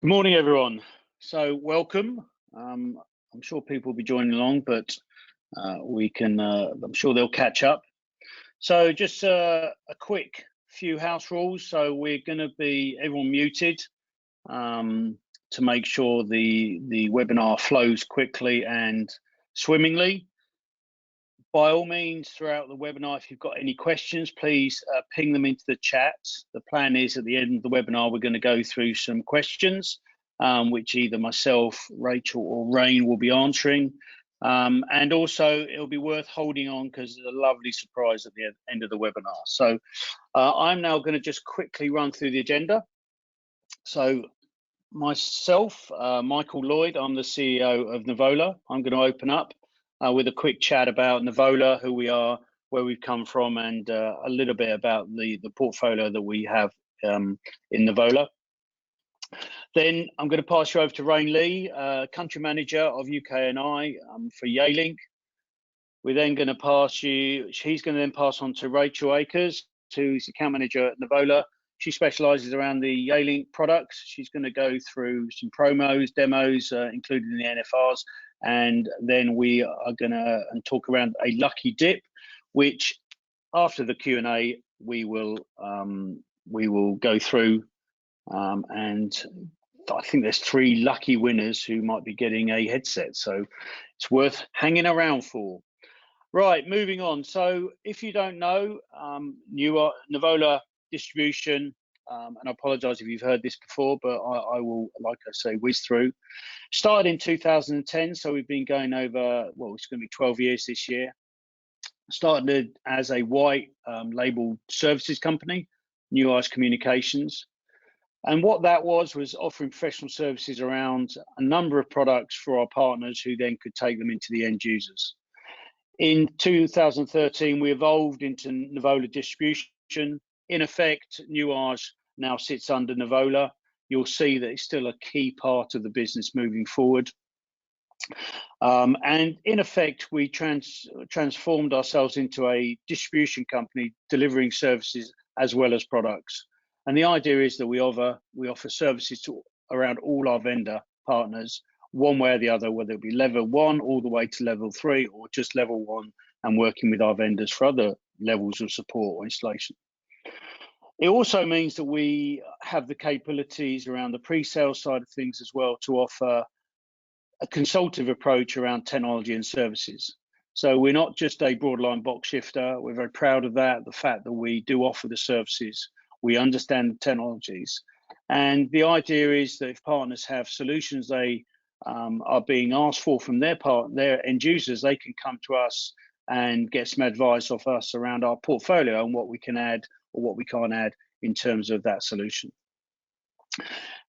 Good morning, everyone. So welcome. I'm sure people will be joining along, but I'm sure they'll catch up. So just a quick few house rules. So we're going to be everyone muted to make sure the webinar flows quickly and swimmingly. By all means, throughout the webinar, if you've got any questions, please ping them into the chat. The plan is at the end of the webinar, we're going to go through some questions, which either myself, Rachel, or Rain will be answering. And also, it'll be worth holding on because there's a lovely surprise at the end of the webinar. So I'm now going to just quickly run through the agenda. So myself, Michael Lloyd, I'm the CEO of Nuvola. I'm going to open up with a quick chat about Nuvola, who we are, where we've come from, and a little bit about the portfolio that we have in Nuvola. Then I'm going to pass you over to Rain Lee, country manager of UK and I for Yealink. We're then going to pass you, she's going to then pass on to Rachel Akers, who's account manager at Nuvola. She specialises around the Yealink products. She's going to go through some promos, demos, including the NFRs, and then we are going to talk around a lucky dip, which after the Q&A we will go through, and I think there's 3 lucky winners who might be getting a headset, so it's worth hanging around for. Right, moving on. So if you don't know, Nuvola distribution, and I apologise if you've heard this before, but I will, like I say, whiz through. Started in 2010, so we've been going over, well, it's going to be 12 years this year. Started as a white label services company, New Eyes Communications. And what that was offering professional services around a number of products for our partners who then could take them into the end users. In 2013, we evolved into Nuvola distribution. In effect, New Eyes now sits under Nuvola. You'll see that it's still a key part of the business moving forward. And in effect, we transformed ourselves into a distribution company delivering services as well as products. And the idea is that we offer services to around all our vendor partners, one way or the other, whether it be level 1 all the way to level 3 or just level 1 and working with our vendors for other levels of support or installation. It also means that we have the capabilities around the pre-sale side of things as well to offer a consultative approach around technology and services. So we're not just a broadline box shifter. We're very proud of that, the fact that we do offer the services. We understand the technologies. And the idea is that if partners have solutions they are being asked for from their end users, they can come to us and get some advice off us around our portfolio and what we can add or what we can't add in terms of that solution.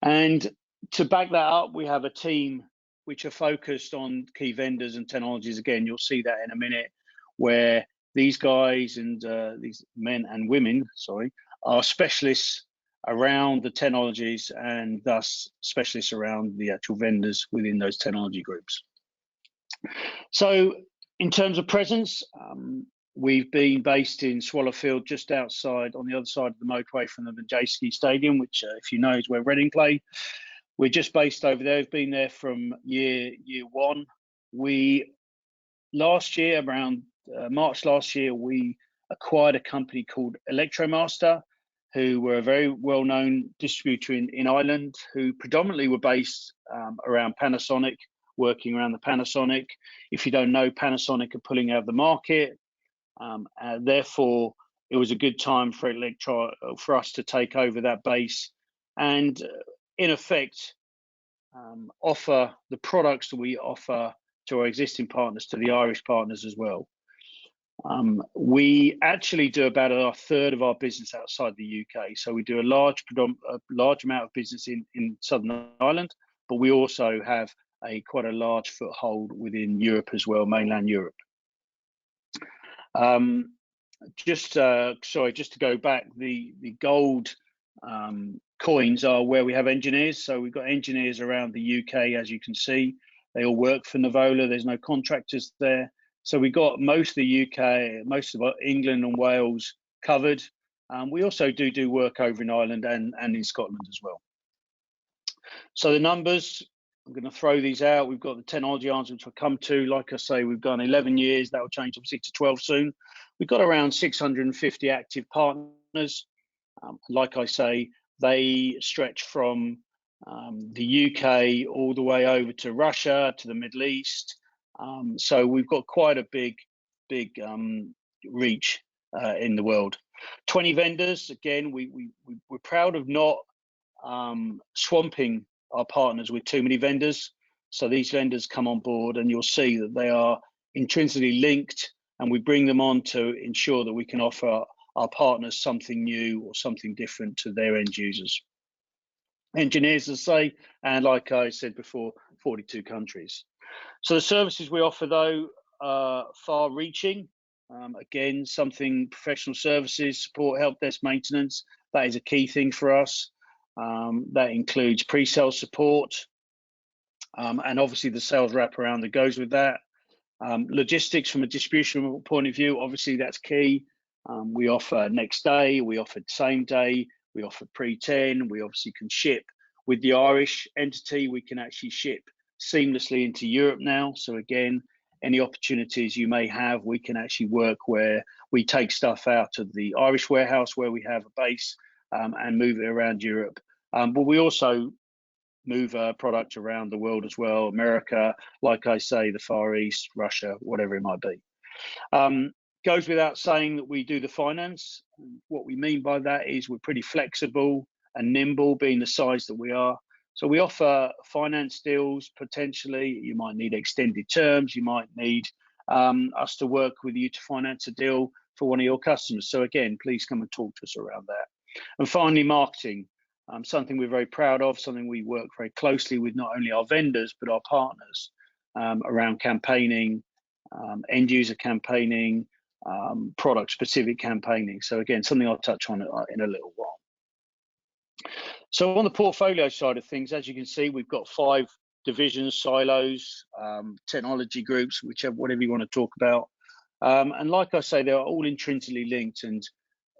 And to back that up, we have a team which are focused on key vendors and technologies. Again, you'll see that in a minute, where these guys and these men and women, sorry, are specialists around the technologies and thus specialists around the actual vendors within those technology groups. So in terms of presence, we've been based in Swallowfield, just outside on the other side of the motorway from the Majeski Stadium, which if you know is where Reading play. We're just based over there. We've been there from year 1. We last year, around March last year, we acquired a company called Electromaster, who were a very well-known distributor in Ireland, who predominantly were based around Panasonic, working around the Panasonic. If you don't know, Panasonic are pulling out of the market. Therefore, it was a good time for us to take over that base and, in effect, offer the products that we offer to our existing partners, to the Irish partners as well. We actually do about 1/3 of our business outside the UK. So we do a large amount of business in Southern Ireland, but we also have quite a large foothold within Europe as well, mainland Europe. Just to go back, the gold coins are where we have engineers. So we've got engineers around the UK, as you can see. They all work for Nuvola. There's no contractors there. So we got most of the UK, most of England and Wales covered. We also do work over in Ireland and in Scotland as well. So the numbers, I'm going to throw these out. We've got the technology arms, which I'll come to. Like I say, we've done 11 years. That will change obviously to 12 soon. We've got around 650 active partners. Like I say, they stretch from the UK all the way over to Russia, to the Middle East. So we've got quite a big reach in the world. 20 vendors. Again, we're proud of not swamping our partners with too many vendors. So these vendors come on board and you'll see that they are intrinsically linked, and we bring them on to ensure that we can offer our partners something new or something different to their end users. Engineers, as I say, and like I said before, 42 countries. So the services we offer, though, are far reaching. Again, something professional services, support, help desk maintenance, that is a key thing for us. That includes pre-sale support, and obviously the sales wraparound that goes with that. Logistics from a distribution point of view, obviously that's key. We offer next day, we offer same day, we offer pre-10, we obviously can ship. With the Irish entity, we can actually ship seamlessly into Europe now. So again, any opportunities you may have, we can actually work where we take stuff out of the Irish warehouse where we have a base and move it around Europe. But we also move product around the world as well, America, like I say, the Far East, Russia, whatever it might be. Goes without saying that we do the finance. What we mean by that is we're pretty flexible and nimble, being the size that we are. So we offer finance deals, potentially. You might need extended terms. You might need us to work with you to finance a deal for one of your customers. So again, please come and talk to us around that. And finally, marketing. Something we're very proud of, something we work very closely with not only our vendors, but our partners around campaigning, end user campaigning, product specific campaigning. So again, something I'll touch on in a little while. So on the portfolio side of things, as you can see, we've got 5 divisions, silos, technology groups, whatever you want to talk about. And like I say, they're all intrinsically linked, and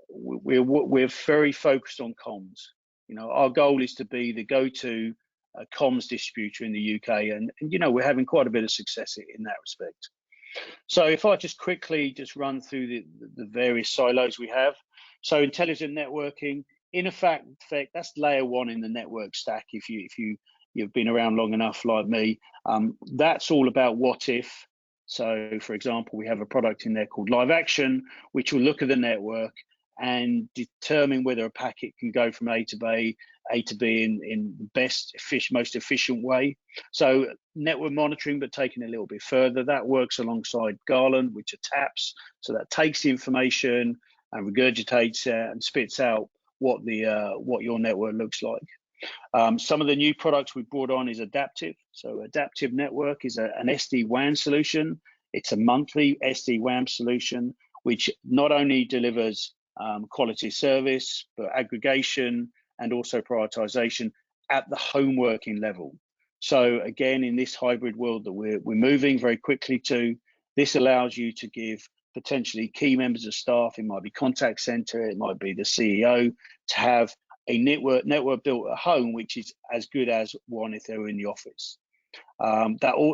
we're very focused on comms. You know, our goal is to be the go-to comms distributor in the UK, and you know, we're having quite a bit of success in that respect. So if I just quickly run through the various silos we have. So intelligent networking, in effect, that's layer 1 in the network stack. If you've been around long enough like me, that's all about what if. So for example, we have a product in there called Live Action, which will look at the network and determine whether a packet can go from A to B in the best, most efficient way. So network monitoring, but taking it a little bit further, that works alongside Garland, which are taps. So that takes the information and regurgitates it and spits out what your network looks like. Some of the new products we brought on is Adaptive. So Adaptive Network is an SD-WAN solution. It's a monthly SD-WAN solution, which not only delivers quality service, but aggregation and also prioritization at the home working level. So again, in this hybrid world that we're moving very quickly to, this allows you to give potentially key members of staff, it might be contact center, it might be the CEO, to have a network built at home, which is as good as one if they were in the office.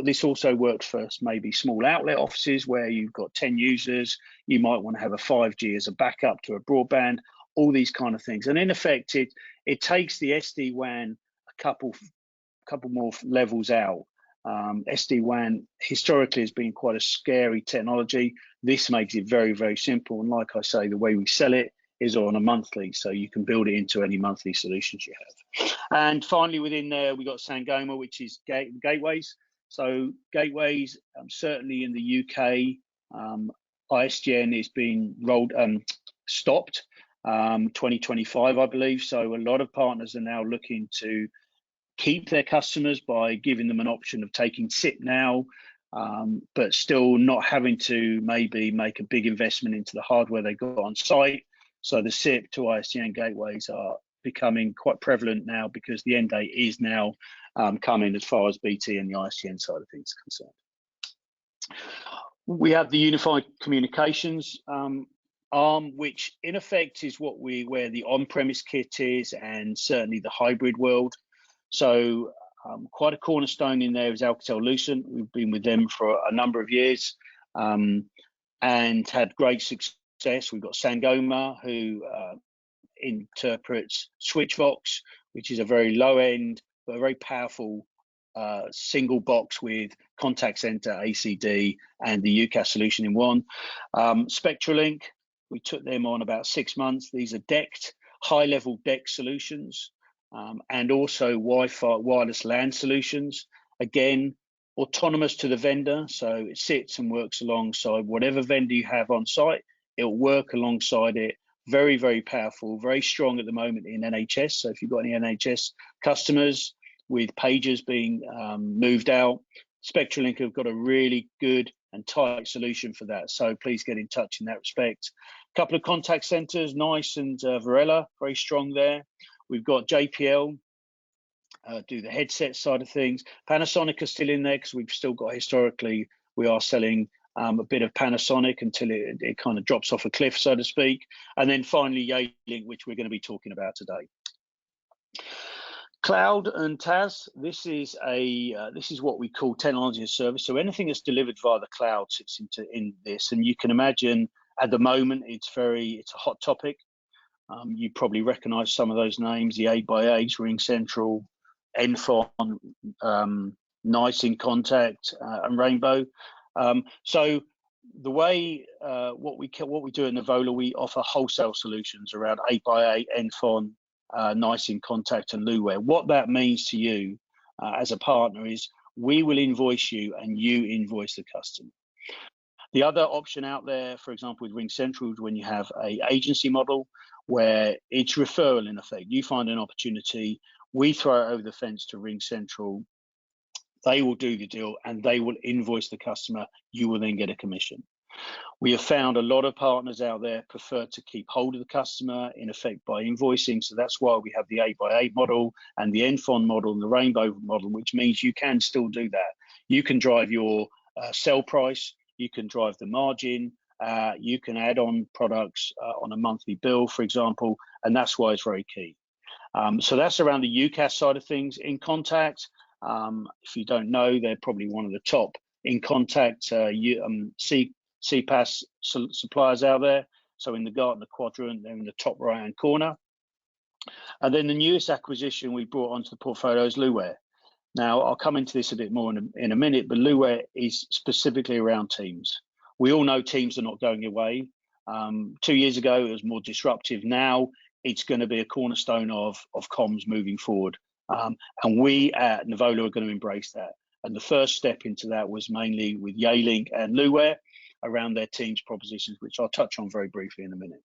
This also works for maybe small outlet offices where you've got 10 users. You might want to have a 5G as a backup to a broadband, all these kind of things. And in effect, it takes the SD-WAN a couple more levels out. SD-WAN historically has been quite a scary technology. This makes it very, very simple. And like I say, the way we sell it is on a monthly, so you can build it into any monthly solutions you have. And finally, within there, we got Sangoma, which is gateways. So gateways, certainly in the UK, ISDN is being stopped 2025, I believe. So a lot of partners are now looking to keep their customers by giving them an option of taking SIP now, but still not having to maybe make a big investment into the hardware they got on site. So the SIP to ISDN gateways are becoming quite prevalent now because the end date is now coming as far as BT and the ISDN side of things are concerned. We have the unified communications arm, which in effect is where the on-premise kit is, and certainly the hybrid world. So quite a cornerstone in there is Alcatel-Lucent. We've been with them for a number of years and had great success. We've got Sangoma, who interprets Switchvox, which is a very low end but a very powerful single box with contact center, ACD, and the UCaaS solution in one. SpectraLink, we took them on about 6 months. These are decked, high-level deck solutions, and also Wi-Fi wireless LAN solutions. Again, autonomous to the vendor, so it sits and works alongside whatever vendor you have on site. It'll work alongside it. Very, very powerful, very strong at the moment in NHS. So if you've got any NHS customers with pagers being moved out, SpectraLink have got a really good and tight solution for that. So please get in touch in that respect. A couple of contact centers, NICE and Varela, very strong there. We've got JPL, do the headset side of things. Panasonic are still in there because we've still got, historically, we are selling a bit of Panasonic until it kind of drops off a cliff, so to speak. And then finally, Yealink, which we're going to be talking about today. Cloud and TaaS, this is what we call technology as a service. So anything that's delivered via the cloud sits in this, and you can imagine at the moment it's a hot topic. You probably recognise some of those names: the 8x8, RingCentral, Enfon, NICE inContact, and Rainbow. So the way what we do at Nuvola, we offer wholesale solutions around 8x8, Enfon, NICE inContact, and Luware. What that means to you as a partner is we will invoice you and you invoice the customer. The other option out there, for example, with RingCentral, is when you have an agency model where it's referral in effect. You find an opportunity, we throw it over the fence to RingCentral, they will do the deal and they will invoice the customer. You will then get a commission. We have found a lot of partners out there prefer to keep hold of the customer in effect by invoicing. So that's why we have the 8x8 model and the Enfon model and the Rainbow model, which means you can still do that. You can drive your sell price, you can drive the margin, you can add on products on a monthly bill, for example, and that's why it's very key. So that's around the UCaaS side of things. inContact, if you don't know, they're probably one of the top inContact CPaaS suppliers out there. So in the Gartner quadrant, they're in the top right-hand corner. And then the newest acquisition we brought onto the portfolio is Luware. Now, I'll come into this a bit more in a minute, but Luware is specifically around Teams. We all know Teams are not going away. 2 years ago, it was more disruptive. Now, it's going to be a cornerstone of comms moving forward. And we at Nuvola are going to embrace that. And the first step into that was mainly with Yealink and Luware around their Teams propositions, which I'll touch on very briefly in a minute.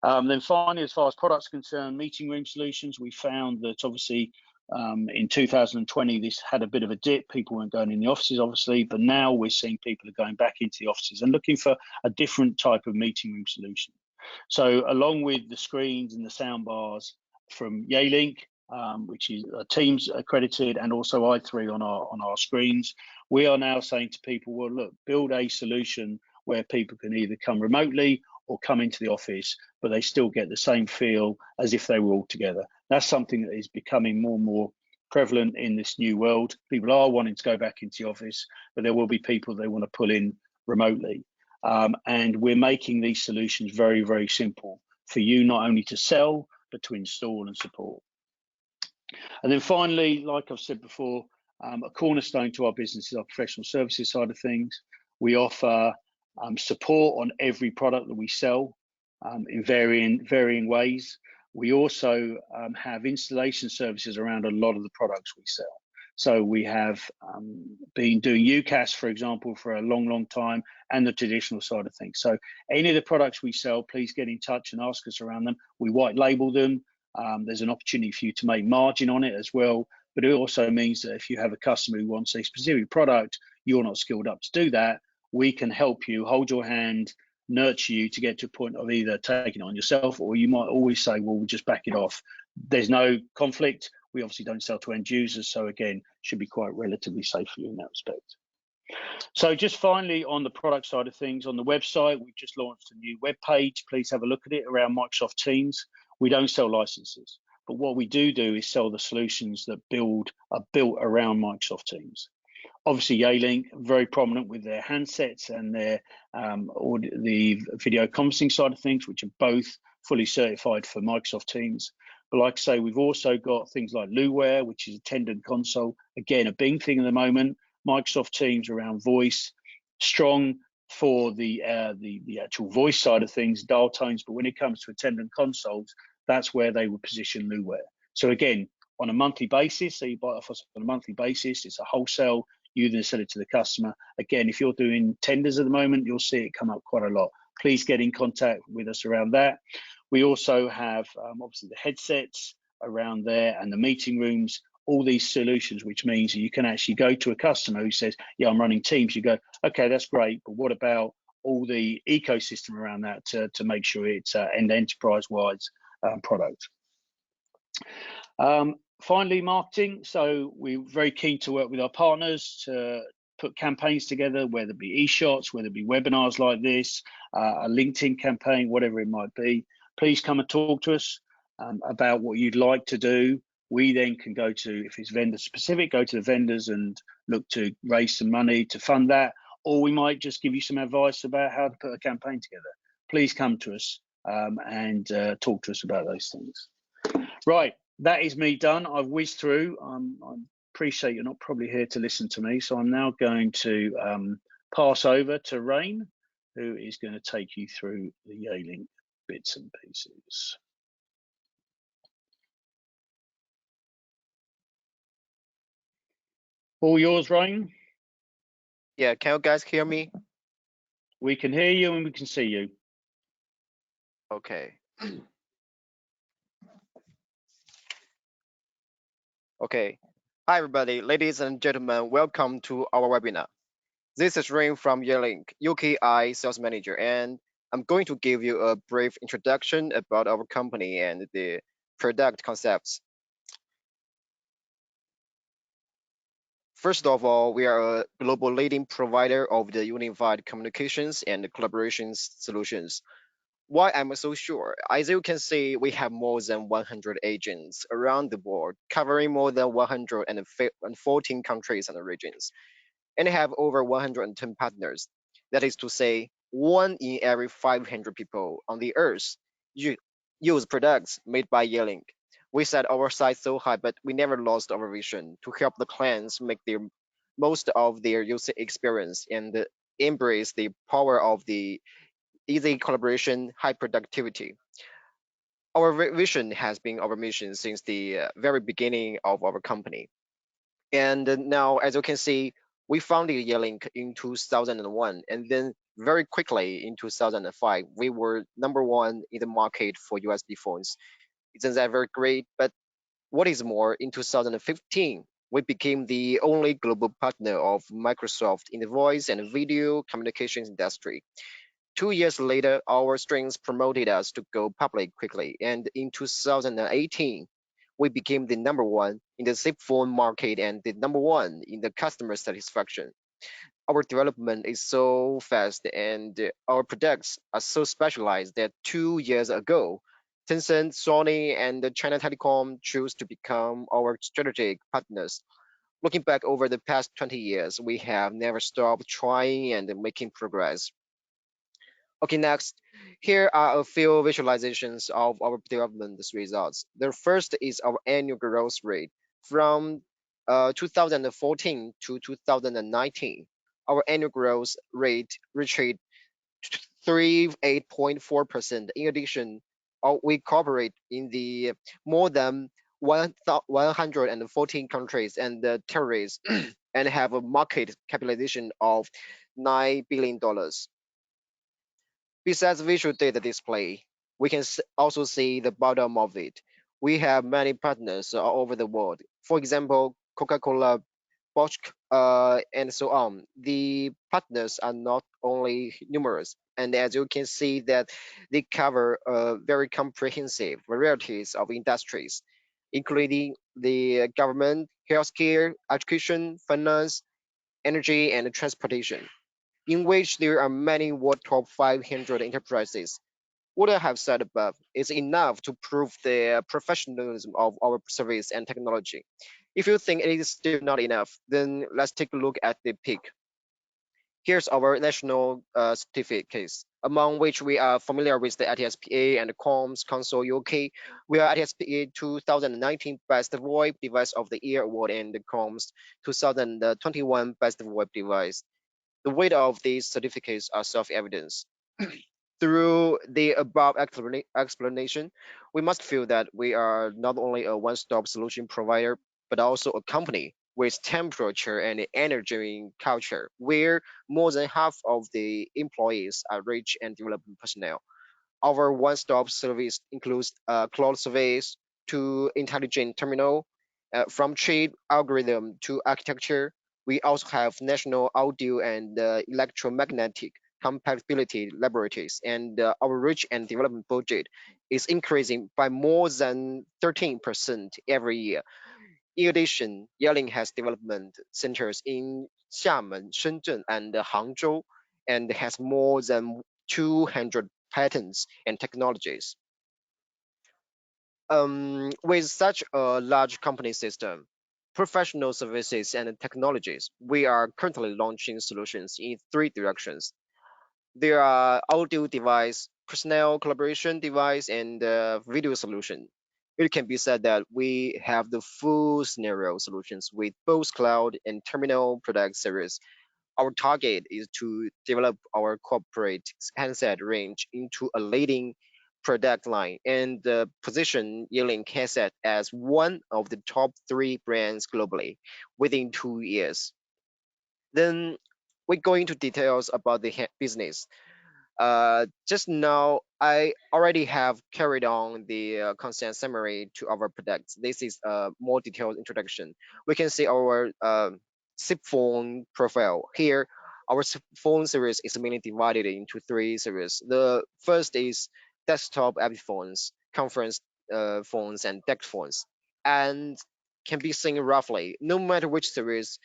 Then finally, as far as products are concerned, meeting room solutions, we found that obviously in 2020, this had a bit of a dip. People weren't going in the offices, obviously, but now we're seeing people are going back into the offices and looking for a different type of meeting room solution. So along with the screens and the sound bars from Yealink, which is Teams accredited, and also i3 on our screens, we are now saying to people, well, look, build a solution where people can either come remotely or come into the office, but they still get the same feel as if they were all together. That's something that is becoming more and more prevalent in this new world. People are wanting to go back into the office, but there will be people they want to pull in remotely. And we're making these solutions very, very simple for you not only to sell, but to install and support. And then finally, like I've said before, a cornerstone to our business is our professional services side of things. We offer support on every product that we sell in varying ways. We also have installation services around a lot of the products we sell. So we have been doing UCaaS, for example, for a long, long time, and the traditional side of things. So any of the products we sell, please get in touch and ask us around them. We white label them. There's an opportunity for you to make margin on it as well. But it also means that if you have a customer who wants a specific product, you're not skilled up to do that, we can help you, hold your hand, nurture you to get to a point of either taking it on yourself, or you might always say, well, we'll just back it off. There's no conflict. We obviously don't sell to end users. So again, should be quite relatively safe for you in that respect. So just finally, on the product side of things, on the website, we've just launched a new web page. Please have a look at it around Microsoft Teams. We don't sell licenses. but what we do is sell the solutions that are built around Microsoft Teams. Obviously, Yealink, very prominent with their handsets and their the video conferencing side of things, which are both fully certified for Microsoft Teams. But like I say, we've also got things like Luware, which is attendant console. Again, a big thing at the moment. Microsoft Teams around voice, strong for the actual voice side of things, dial tones. But when it comes to attendant consoles, that's where they would position Luware. So again, on a monthly basis, so you buy it off us on a monthly basis. It's a wholesale. You then sell it to the customer. Again, if you're doing tenders at the moment, you'll see it come up quite a lot. Please get in contact with us around that. We also have obviously the headsets around there and the meeting rooms, all these solutions, which means you can actually go to a customer who says, yeah, I'm running Teams. You go, okay, that's great, but what about all the ecosystem around that to make sure it's an enterprise-wide product. Finally, marketing. So we're very keen to work with our partners to put campaigns together, whether it be e-shots, whether it be webinars like this, a LinkedIn campaign, whatever it might be. Please come and talk to us about what you'd like to do. We then can go to, if it's vendor specific, go to the vendors and look to raise some money to fund that, or we might just give you some advice about how to put a campaign together. Please come to us and talk to us about those things. Right, that is me done. I've whizzed through. I appreciate you're not probably here to listen to me, so I'm now going to pass over to Rain, who is going to take you through the Yealink bits and pieces. All yours, Rain. Yeah, can you guys hear me? We can hear you and we can see you. Okay. Okay. Hi, everybody. Ladies and gentlemen, welcome to our webinar. This is Rain from Yealink, UKI Sales Manager, and I'm going to give you a brief introduction about our company and the product concepts. First of all, we are a global leading provider of the unified communications and collaboration solutions. Why I'm so sure? As you can see, we have more than 100 agents around the world, covering more than 114 countries and regions, and have over 110 partners. That is to say, 1 in every 500 people on the earth use products made by Yealink. We set our sights so high, but we never lost our vision to help the clients make the most of their user experience and embrace the power of the easy collaboration, high productivity. Our vision has been our mission since the very beginning of our company. And now, as you can see, we founded Yealink in 2001, and then very quickly in 2005, we were #1 in the market for USB phones. Isn't that very great? But what is more, in 2015, we became the only global partner of Microsoft in the voice and video communications industry. 2 years later, our strengths promoted us to go public quickly, and in 2018, we became the #1 in the zip phone market and the #1 in the customer satisfaction. Our development is so fast and our products are so specialized that 2 years ago, Tencent, Sony, and China Telecom chose to become our strategic partners. Looking back over the past 20 years, we have never stopped trying and making progress. Okay, next, here are a few visualizations of our development results. The first is our annual growth rate from 2014 to 2019. Our annual growth rate reached 38.4%. In addition, we cooperate in the more than 114 countries and territories and have a market capitalization of $9 billion. Besides visual data display, we can also see the bottom of it. We have many partners all over the world. For example, Coca-Cola, Bosch, and so on. The partners are not only numerous, and as you can see that they cover very comprehensive varieties of industries, including the government, healthcare, education, finance, energy, and transportation, in which there are many world top 500 enterprises. What I have said above is enough to prove the professionalism of our service and technology. If you think it is still not enough, then let's take a look at the peak. Here's our national certificates, among which we are familiar with the ITSPA and the Comms Council UK. We are ITSPA 2019 Best VoIP Device of the Year Award and the Comms 2021 Best VoIP Device. The weight of these certificates are self-evident. Through the above explanation, we must feel that we are not only a one-stop solution provider, but also a company with temperature and energy culture, where more than half of the employees are rich and development personnel. Our one-stop service includes cloud service to intelligent terminal, from chip algorithm to architecture. We also have national audio and electromagnetic compatibility laboratories, and our research and development budget is increasing by more than 13% every year. In addition, Yealink has development centers in Xiamen, Shenzhen, and Hangzhou, and has more than 200 patents and technologies. With such a large company system, professional services and technologies, we are currently launching solutions in three directions. There are audio device, personnel collaboration device, and video solution. It can be said that we have the full scenario solutions with both cloud and terminal product series. Our target is to develop our corporate handset range into a leading product line and position Yealink handset as one of the top three brands globally within 2 years. Then we go into details about the business. Just now, I already have carried on the consent summary to our products. This is a more detailed introduction. We can see our SIP phone profile here. Our SIP phone series is mainly divided into three series. The first is desktop app phones, conference phones, and deck phones, and can be seen roughly. No matter which series,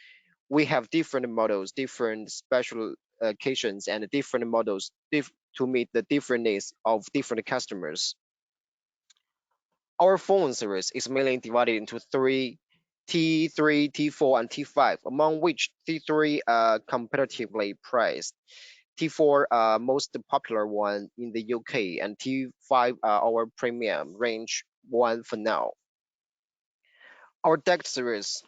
we have different models, different special occasions, and different models to meet the different needs of different customers. Our phone series is mainly divided into three: T3, T4, and T5, among which T3 are competitively priced. T4 are most popular one in the UK, and T5 are our premium range one for now. Our deck series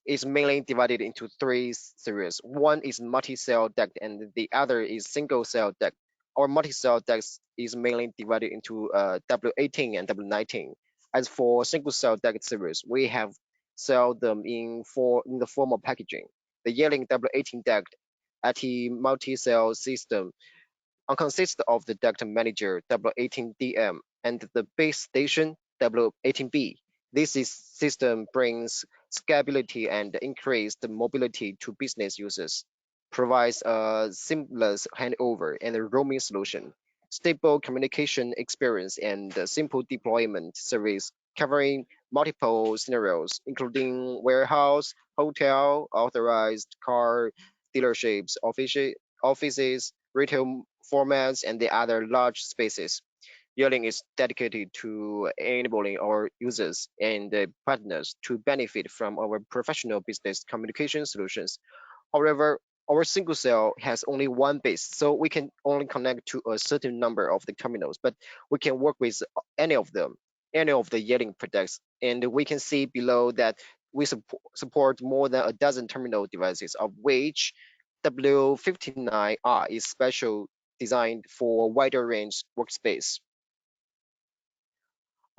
is mainly divided into three series. One is multi-cell deck and the other is single-cell deck. Our multi-cell deck is mainly divided into W18 and W19. As for single-cell deck series, we have sell them in the form of packaging. The Yealink W18 deck at a multi-cell system consists of the deck manager W18DM and the base station W18B. This system brings scalability and increased mobility to business users, provides a seamless handover and a roaming solution, stable communication experience, and a simple deployment service covering multiple scenarios, including warehouse, hotel, authorized car dealerships, offices, retail formats, and the other large spaces. Yealink is dedicated to enabling our users and partners to benefit from our professional business communication solutions. However, our single cell has only one base, so we can only connect to a certain number of the terminals, but we can work with any of them, any of the Yealink products. And we can see below that we support more than a dozen terminal devices, of which W59R is special designed for wider range workspace.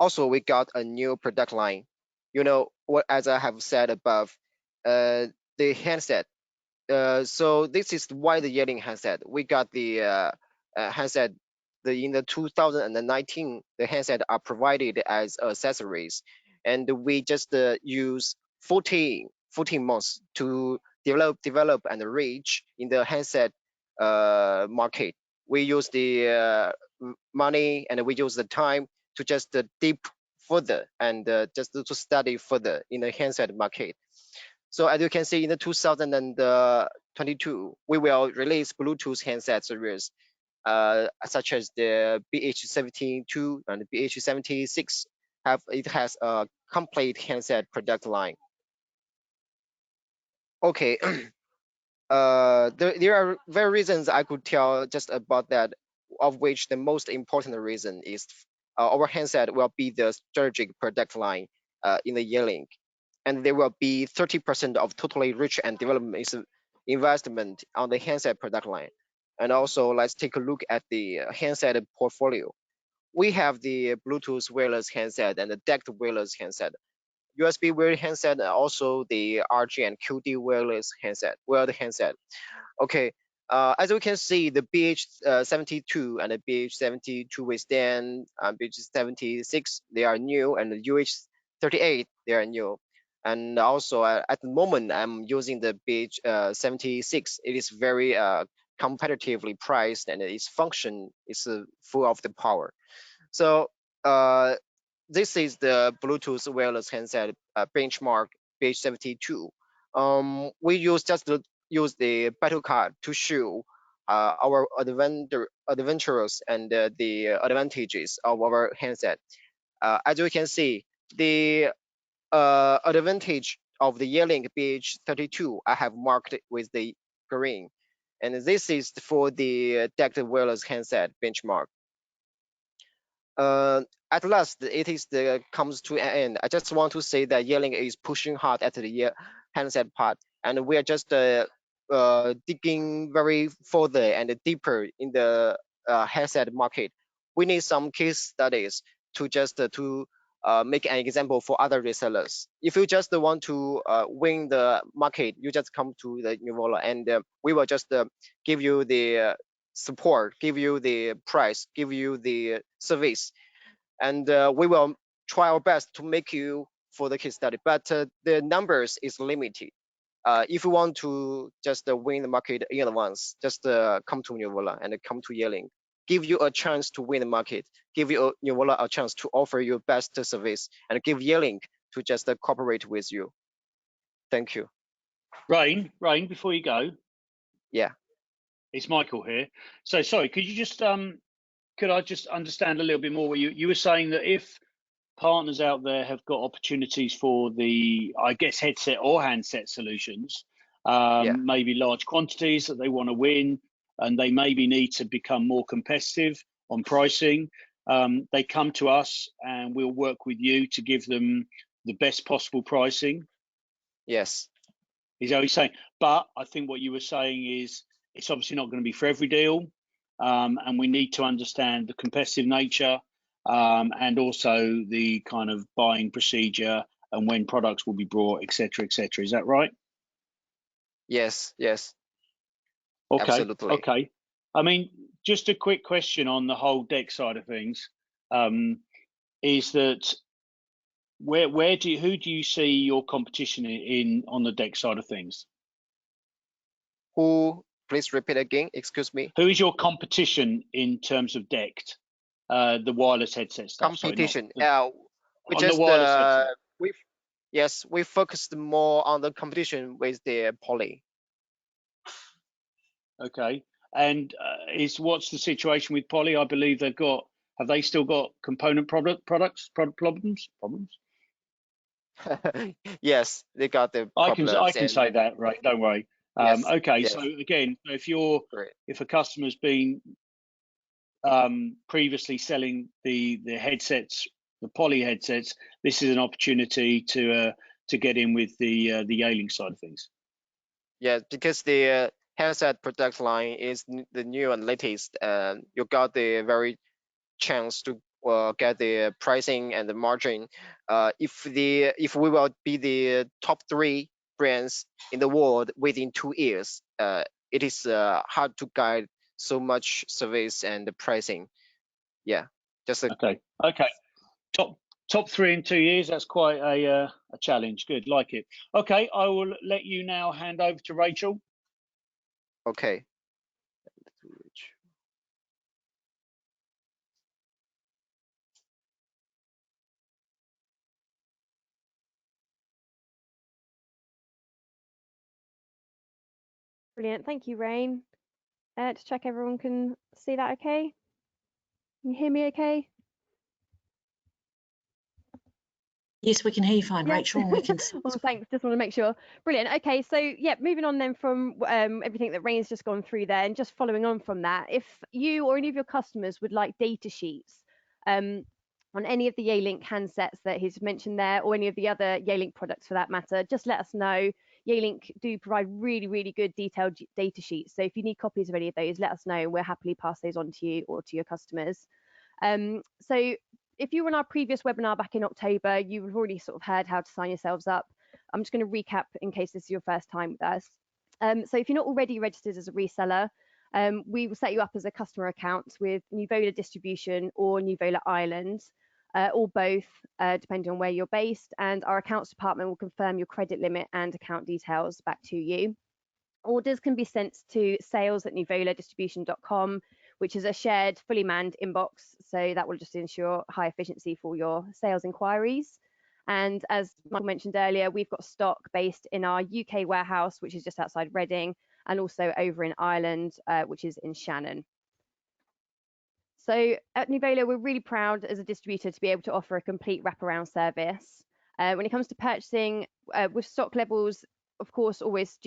Also, we got a new product line. What, as I have said above, the handset. So this is why the Yealink handset. We got the handset. In the 2019, the handset are provided as accessories, and we just use 14 months to develop and reach in the handset market. We use the money and we use the time to just deep further and just to study further in the handset market. So as you can see, in the 2022, we will release Bluetooth handset series. such as the BH72 and the BH76 has a complete handset product line. Okay, there are various reasons I could tell just about that, of which the most important reason is our handset will be the strategic product line in the Yealink, and there will be 30% of totally research and development investment on the handset product line. And also, let's take a look at the handset portfolio. We have the Bluetooth wireless handset and the DECT wireless handset, USB wireless handset, and also the RG and QD wireless handset, wired handset. Okay, as we can see, the BH72 and the BH72 withstand, BH76, they are new, and the UH38, they are new. And also, at the moment, I'm using the BH76. It is very competitively priced, and its function is full of the power. So this is the Bluetooth wireless handset benchmark BH72. We use the battle card to show our adventures and the advantages of our handset. As you can see, the advantage of the Yealink BH32 I have marked with the green, and this is for the DECT wireless handset benchmark. At last, it is comes to an end. I just want to say that Yealink is pushing hard at the handset part, and we are just digging very further and deeper in the handset market. We need some case studies to just make an example for other resellers. If you just want to win the market, you just come to the Nuvola, and we will just give you the support, give you the price, give you the service, and we will try our best to make you for the case study. But the numbers is limited. If you want to just win the market in advance, just come to Nuvola and come to Yealink. Give you a chance to win the market. Give you Nuvola a chance to offer you best service, and give Yealink to just cooperate with you. Thank you. Rain, before you go. Yeah. It's Michael here. So sorry, could you just could I just understand a little bit more what you were saying, that if partners out there have got opportunities for the, I guess, headset or handset solutions, maybe large quantities that they want to win, and they maybe need to become more competitive on pricing, they come to us and we'll work with you to give them the best possible pricing. Yes. Is that what you're saying? But I think what you were saying is it's obviously not going to be for every deal, and we need to understand the competitive nature, and also the kind of buying procedure and when products will be brought, etc., etc. Is that right? Yes. Okay. Absolutely. Okay. I mean, just a quick question on the whole DECT side of things, is that who do you see your competition in on the DECT side of things? Who? Please repeat again. Excuse me. Who is your competition in terms of DECT, the wireless headset stuff? Competition. We focused more on the competition with the Poly. Okay. And what's the situation with Poly? I believe have they still got component product problems? Yes, they got the problems. I can say that, right? Don't worry. Yes, okay. yes. So again, if a customer's been previously selling the headsets, the Poly headsets, this is an opportunity to get in with the Yealink side of things. Yeah, because the handset product line is the new and latest, you got the very chance to get the pricing and the margin. If we will be the top 3 brands in the world within 2 years, it is hard to guide so much service and the pricing. Yeah, just okay. Top 3 in 2 years. That's quite a challenge. Good, like it. Okay, I will let you now hand over to Rachel. Okay. Brilliant. Thank you, Rain. to check everyone can see that okay. Can you hear me okay? Yes, we can hear you fine, Yeah. Rachel. We can. Well, thanks. Just want to make sure. Brilliant. Okay, so yeah, moving on then from everything that Rain's just gone through there, and just following on from that, if you or any of your customers would like data sheets on any of the Yealink handsets that he's mentioned there, or any of the other Yealink products for that matter, just let us know. Yealink do provide really, really good detailed data sheets. So if you need copies of any of those, let us know, and we'll happily pass those on to you or to your customers. So if you were on our previous webinar back in October, you've already sort of heard how to sign yourselves up. I'm just going to recap in case this is your first time with us. So if you're not already registered as a reseller, we will set you up as a customer account with Nuvola Distribution or Nuvola Ireland, or both, depending on where you're based, and our accounts department will confirm your credit limit and account details back to you. Orders can be sent to sales@nuvoladistribution.com, which is a shared, fully manned inbox. So that will just ensure high efficiency for your sales inquiries. And as Michael mentioned earlier, we've got stock based in our UK warehouse, which is just outside Reading, and also over in Ireland, which is in Shannon. So at Nuvola, we're really proud as a distributor to be able to offer a complete wraparound service. When it comes to purchasing, with stock levels, of course, always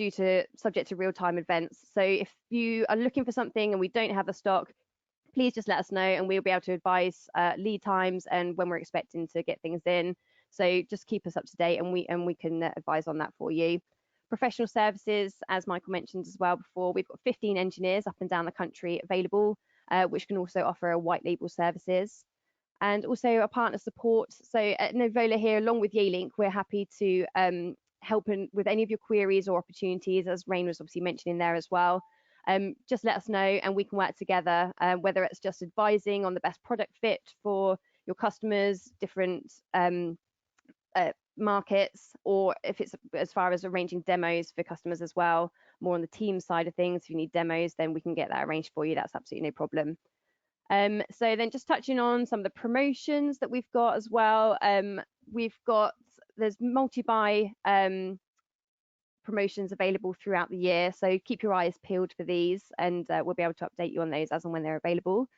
subject to real-time events. So if you are looking for something and we don't have the stock, please just let us know and we'll be able to advise lead times and when we're expecting to get things in. So just keep us up to date and we can advise on that for you. Professional services, as Michael mentioned as well before, we've got 15 engineers up and down the country available, which can also offer a white label services. And also a partner support. So at Nuvola here, along with Yealink, we're happy to help with any of your queries or opportunities, as Rain was obviously mentioning there as well. Just let us know and we can work together, whether it's just advising on the best product fit for your customers, different markets, or if it's as far as arranging demos for customers as well, more on the team side of things. If you need demos, then we can get that arranged for you. That's absolutely no problem. So then just touching on some of the promotions that we've got as well. There's multi-buy promotions available throughout the year, so keep your eyes peeled for these and we'll be able to update you on those as and when they're available.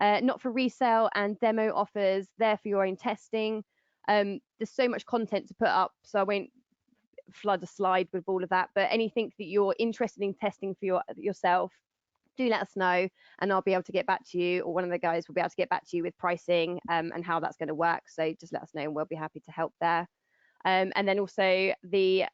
Not for resale and demo offers, there for your own testing. There's so much content to put up, so I won't flood a slide with all of that, but anything that you're interested in testing for yourself, do let us know and I'll be able to get back to you, or one of the guys will be able to get back to you with pricing and how that's going to work. So just let us know and we'll be happy to help there. And then also the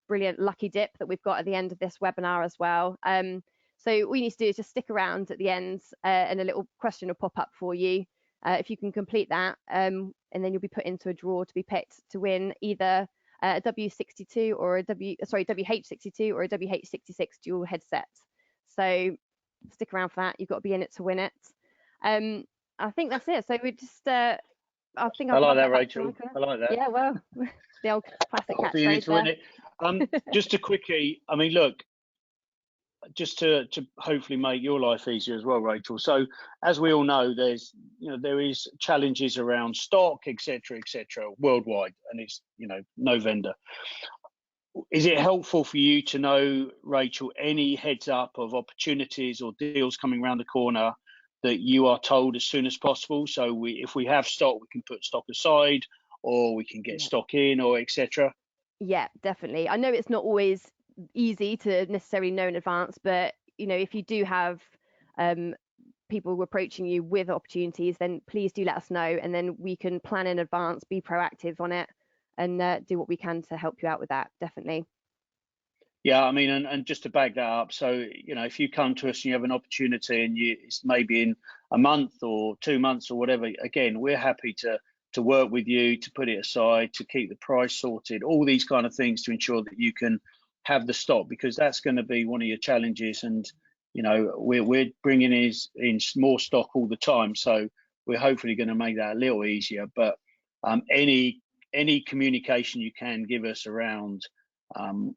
brilliant lucky dip that we've got at the end of this webinar as well. So all you need to do is just stick around at the end and a little question will pop up for you. If you can complete that, and then you'll be put into a draw to be picked to win either a W62 or a WH62 or a WH66 dual headset. So stick around for that. You've got to be in it to win it. I think that's it. So we just, I think I like that, Rachel. I like that. Yeah, well, the old classic catchphrase there. Just to quickly, I mean, look, just to hopefully make your life easier as well, Rachel. So as we all know, there is challenges around stock, etc., worldwide, and it's no vendor. Is it helpful for you to know, Rachel, any heads up of opportunities or deals coming around the corner that you are told as soon as possible? So if we have stock, we can put stock aside, or we can get stock in, or etc. Yeah, definitely. I know it's not always easy to necessarily know in advance, but if you do have people approaching you with opportunities, then please do let us know, and then we can plan in advance, be proactive on it, and do what we can to help you out with that. Definitely. Yeah, I mean, and just to back that up, so if you come to us and you have an opportunity and it's maybe in a month or 2 months or whatever, again, we're happy to work with you, to put it aside, to keep the price sorted, all these kind of things to ensure that you can have the stock, because that's going to be one of your challenges. And we're bringing in more stock all the time, so we're hopefully going to make that a little easier. But any communication you can give us around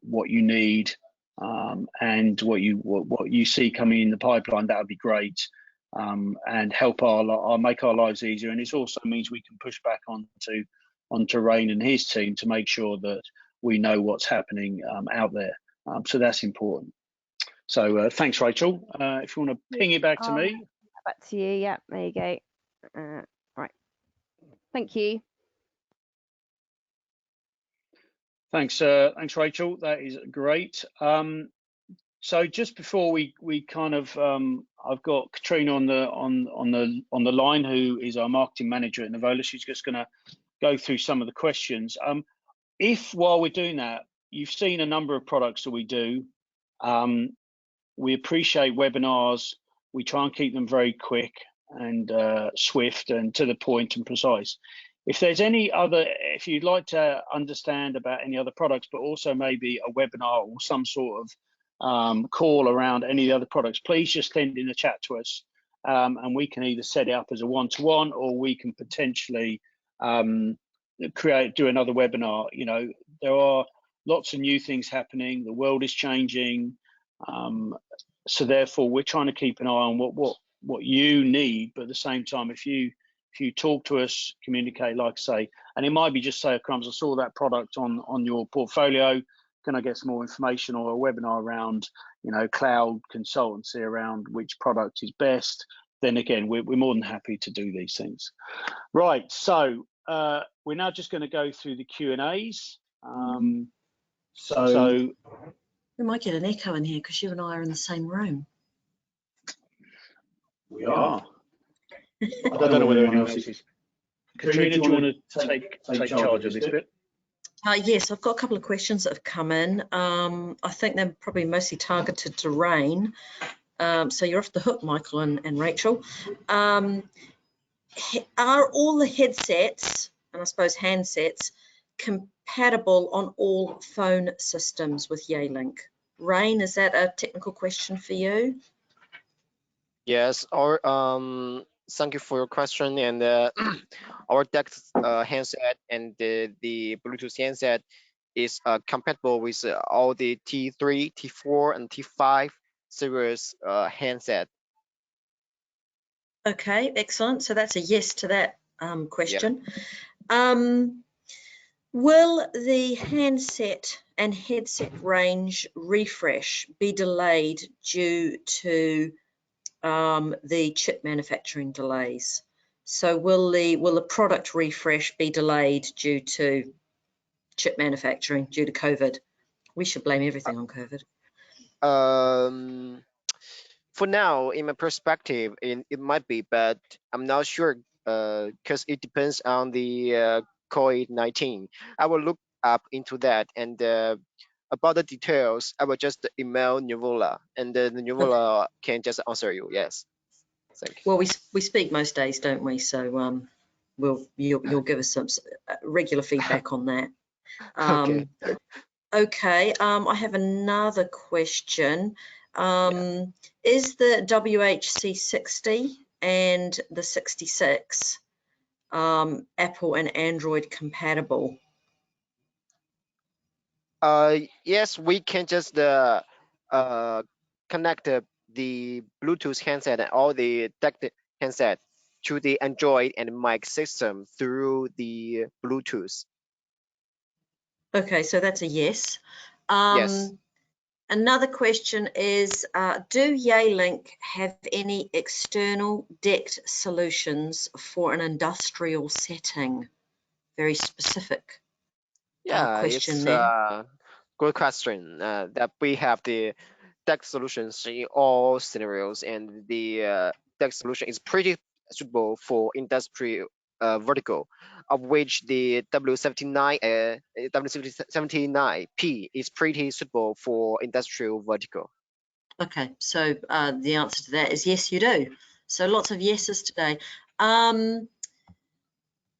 what you need and what you see coming in the pipeline, that would be great, and help make our lives easier. And it also means we can push back onto Rain and his team to make sure that we know what's happening out there. So that's important. So thanks, Rachel. If you want to ping it back to me. Back to you. Yeah, there you go. Right. Thank you. Thanks, Rachel. That is great. So just before we kind of, I've got Katrina on the line, who is our marketing manager at Nuvola. She's just going to go through some of the questions. If while we're doing that, you've seen a number of products that we do. We appreciate webinars. We try and keep them very quick and swift and to the point and precise. If there's any other, if you'd like to understand about any other products, but also maybe a webinar or some sort of call around any of the other products, please just send in the chat to us, and we can either set it up as a one-to-one, or we can potentially do another webinar. You know, there are lots of new things happening. The world is changing. So therefore, we're trying to keep an eye on what you need, but at the same time, if you talk to us, communicate, like I say, and it might be just say, Crumbs, I saw that product on your portfolio. Can I get some more information, or a webinar around, you know, cloud consultancy around which product is best? Then again, we're more than happy to do these things. Right. So we're now just going to go through the Q&As. So We might get an echo in here because you and I are in the same room. we are. I don't know whether anyone else is. Katrina, do you want to take charge of this bit? Yes, I've got a couple of questions that have come in. I think they're probably mostly targeted to Rain. So you're off the hook, Michael and Rachel. Are all the headsets, and I suppose handsets, compatible on all phone systems with Yealink? Rain, is that a technical question for you? Yes, thank you for your question. And our DeX handset and the Bluetooth handset is compatible with all the T3, T4, and T5 series handset. Okay, excellent. So that's a yes to that question. Yeah. Will the handset and headset range refresh be delayed due to the chip manufacturing delays? So will the product refresh be delayed due to chip manufacturing, due to COVID? We should blame everything on COVID. For now, in my perspective, it might be, but I'm not sure because it depends on the COVID-19. I will look up into that, and about the details, I will just email Nuvola, and then Nuvola can just answer you. Yes. Thank you. Well, we speak most days, don't we? So you'll give us some regular feedback on that. Okay. Okay. I have another question. Is the WHC60 and the 66 Apple and Android compatible? Yes, we can just connect the Bluetooth handset and all the DeX handset to the Android and mic system through the Bluetooth. Okay, so that's a yes. Yes. Another question is, do Yealink have any external DeX solutions for an industrial setting? Very specific question there. Good question. That we have the DeX solutions in all scenarios, and the DeX solution is pretty suitable for industry vertical, of which the W79P is pretty suitable for industrial vertical. Okay, so the answer to that is yes, you do. So lots of yeses today.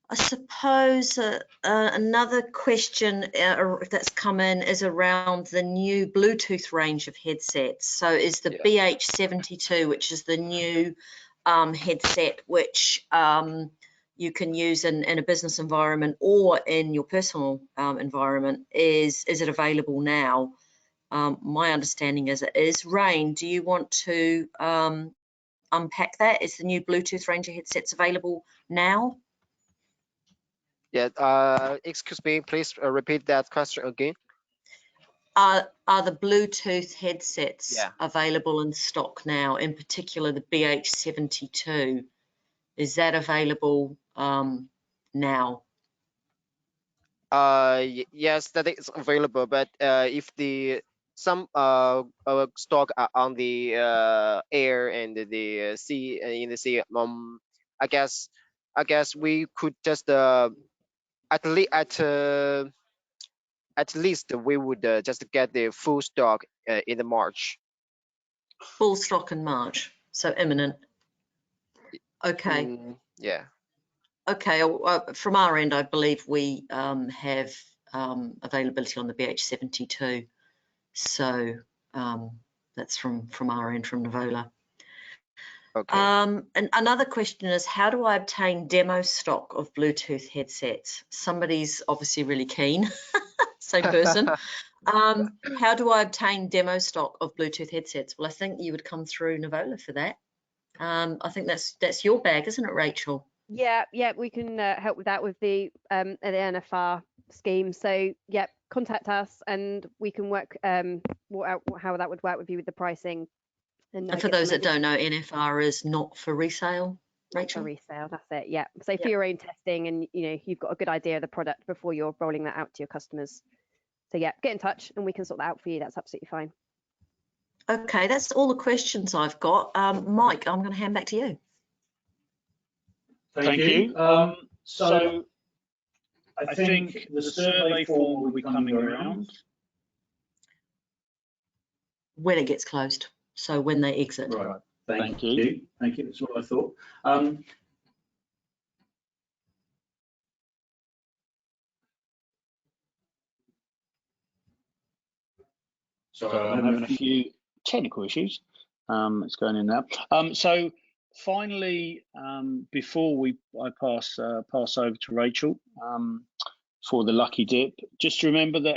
I suppose another question that's come in is around the new Bluetooth range of headsets. So is the BH72, which is the new headset, which you can use in a business environment or in your personal environment, is it available now? My understanding is it is. Rain, do you want to unpack that? Is the new Bluetooth range of headsets available now? Yeah, excuse me, please repeat that question again. Are the Bluetooth headsets Yeah. available in stock now? In particular, the BH72. Is that available now? Yes, that is available, but if some stock are on the air and the sea, in the sea, I guess we could just at least we would just get the full stock in the March. Full stock in March, so imminent. Okay. Yeah. Okay. From our end, I believe we have availability on the BH72. So that's from our end, from Nuvola. Okay. And another question is, how do I obtain demo stock of Bluetooth headsets? Somebody's obviously really keen. Same person. How do I obtain demo stock of Bluetooth headsets? Well, I think you would come through Nuvola for that. I think that's your bag, isn't it, Rachel? Yeah, we can help with that with the NFR scheme. So yeah, contact us and we can work out how that would work with you with the pricing. And for those that don't know, NFR is not for resale, Rachel? For resale, that's it. Yeah. So Yep. for your own testing, and you've got a good idea of the product before you're rolling that out to your customers. So yeah, get in touch and we can sort that out for you. That's absolutely fine. Okay, that's all the questions I've got. Mike, I'm going to hand back to you. Thank you. So I think the survey form will be coming around when it gets closed. So when they exit. Right. Thank you. Thank you. That's what I thought. So I'm having a few technical issues. It's going in now. So finally, before I pass over to Rachel for the lucky dip, just remember that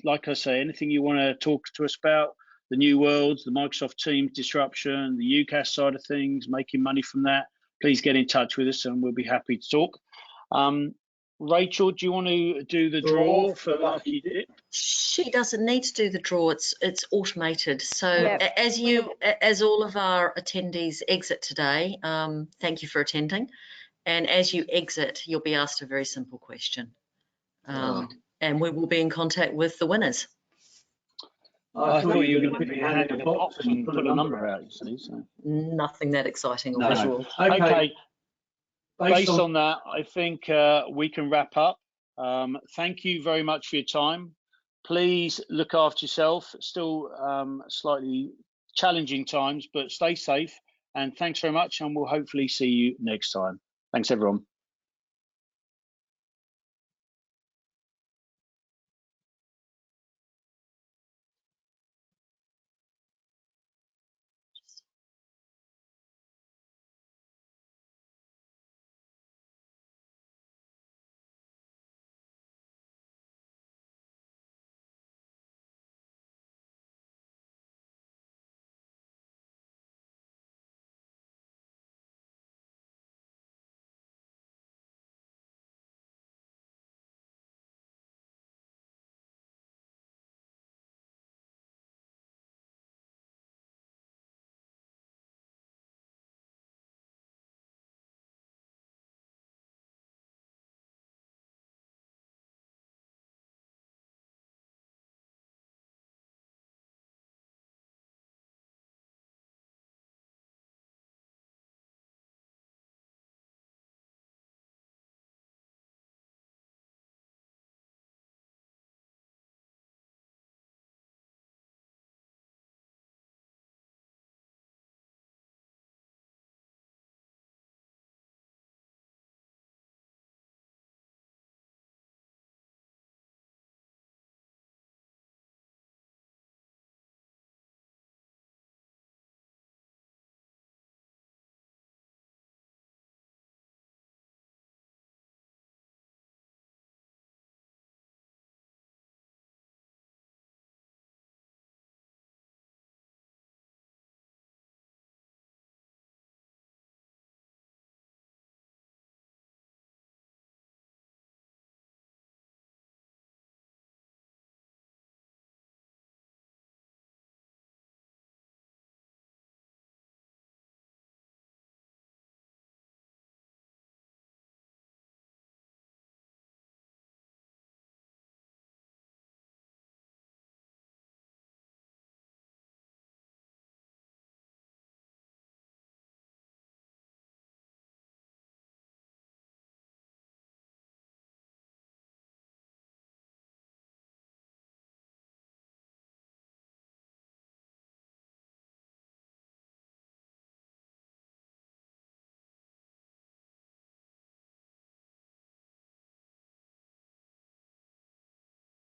like I say, anything you want to talk to us about, the new worlds, the Microsoft Teams disruption, the UCAS side of things, making money from that, please get in touch with us and we'll be happy to talk. Rachel, do you want to do the draw for lucky dip? She doesn't need to do the draw. It's automated. So as all of our attendees exit today, thank you for attending. And as you exit, you'll be asked a very simple question. And we will be in contact with the winners. I thought you were going to put your hand in a box and put a number out, you see. So. Nothing that exciting or visual. Okay. Based on that, I think we can wrap up. Thank you very much for your time. Please look after yourself. Still slightly challenging times, but stay safe. And thanks very much. And we'll hopefully see you next time. Thanks, everyone.